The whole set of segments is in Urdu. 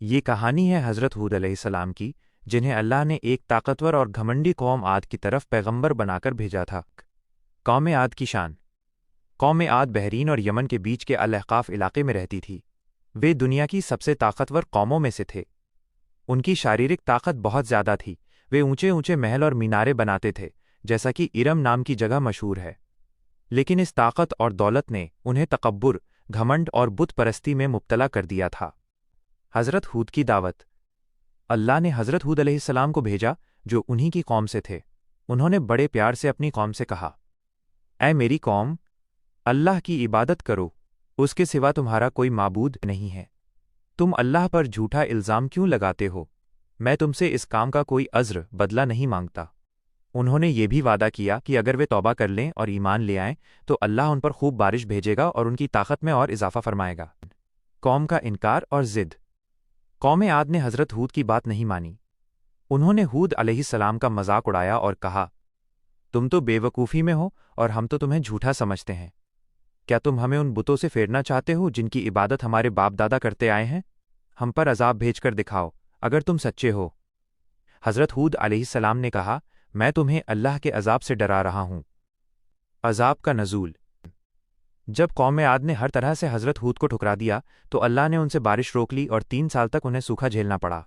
یہ کہانی ہے حضرت ہود علیہ السلام کی، جنہیں اللہ نے ایک طاقتور اور گھمنڈی قوم عاد کی طرف پیغمبر بنا کر بھیجا تھا۔ قوم عاد کی شان۔ قوم عاد بحرین اور یمن کے بیچ کے الاحقاف علاقے میں رہتی تھی۔ وہ دنیا کی سب سے طاقتور قوموں میں سے تھے۔ ان کی شاریرک طاقت بہت زیادہ تھی۔ وہ اونچے اونچے محل اور مینارے بناتے تھے، جیسا کہ ارم نام کی جگہ مشہور ہے۔ لیکن اس طاقت اور دولت نے انہیں تکبر، گھمنڈ اور بت پرستی میں مبتلا کر دیا تھا۔ حضرت ہود کی دعوت۔ اللہ نے حضرت ہود علیہ السلام کو بھیجا، جو انہی کی قوم سے تھے۔ انہوں نے بڑے پیار سے اپنی قوم سے کہا، اے میری قوم، اللہ کی عبادت کرو، اس کے سوا تمہارا کوئی معبود نہیں ہے۔ تم اللہ پر جھوٹا الزام کیوں لگاتے ہو؟ میں تم سے اس کام کا کوئی عذر بدلہ نہیں مانگتا۔ انہوں نے یہ بھی وعدہ کیا کہ اگر وہ توبہ کر لیں اور ایمان لے آئیں تو اللہ ان پر خوب بارش بھیجے گا اور ان کی طاقت میں اور اضافہ فرمائے گا۔ قوم کا انکار اور ضد۔ قوم عاد نے حضرت ہود کی بات نہیں مانی۔ انہوں نے ہود علیہ السلام کا مذاق اڑایا اور کہا، تم تو بے وقوفی میں ہو اور ہم تو تمہیں جھوٹا سمجھتے ہیں۔ کیا تم ہمیں ان بتوں سے پھیرنا چاہتے ہو جن کی عبادت ہمارے باپ دادا کرتے آئے ہیں؟ ہم پر عذاب بھیج کر دکھاؤ اگر تم سچے ہو۔ حضرت ہود علیہ السلام نے کہا، میں تمہیں اللہ کے عذاب سے ڈرا رہا ہوں۔ عذاب کا نزول۔ جب قوم عاد نے ہر طرح سے حضرت ہود کو ٹھکرا دیا تو اللہ نے ان سے بارش روک لی اور 3 سال تک انہیں سوکھا جھیلنا پڑا۔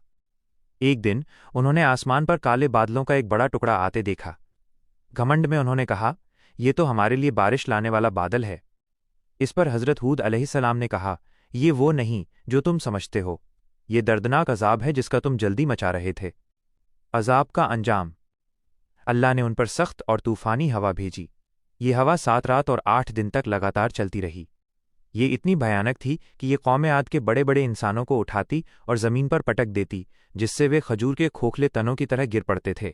ایک دن انہوں نے آسمان پر کالے بادلوں کا ایک بڑا ٹکڑا آتے دیکھا۔ گھمنڈ میں انہوں نے کہا، یہ تو ہمارے لیے بارش لانے والا بادل ہے۔ اس پر حضرت ہود علیہ السلام نے کہا، یہ وہ نہیں جو تم سمجھتے ہو، یہ دردناک عذاب ہے جس کا تم جلدی مچا رہے تھے۔ عذاب کا انجام۔ اللہ نے ان پر سخت اور طوفانی ہوا بھیجی۔ یہ ہوا 7 رات اور 8 دن تک لگاتار چلتی رہی۔ یہ اتنی بھیانک تھی کہ یہ قوم عاد کے بڑے بڑے انسانوں کو اٹھاتی اور زمین پر پٹک دیتی، جس سے وہ کھجور کے کھوکھلے تنوں کی طرح گر پڑتے تھے۔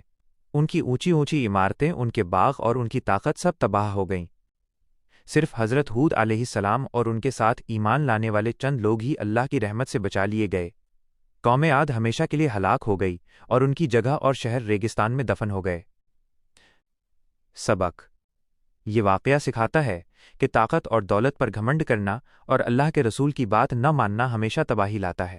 ان کی اونچی اونچی عمارتیں، ان کے باغ اور ان کی طاقت سب تباہ ہو گئیں۔ صرف حضرت ہود علیہ السلام اور ان کے ساتھ ایمان لانے والے چند لوگ ہی اللہ کی رحمت سے بچا لیے گئے۔ قوم عاد ہمیشہ کے لیے ہلاک ہو گئی اور ان کی جگہ اور شہر ریگستان میں دفن ہو گئے۔ سبق۔ یہ واقعہ سکھاتا ہے کہ طاقت اور دولت پر گھمنڈ کرنا اور اللہ کے رسول کی بات نہ ماننا ہمیشہ تباہی لاتا ہے۔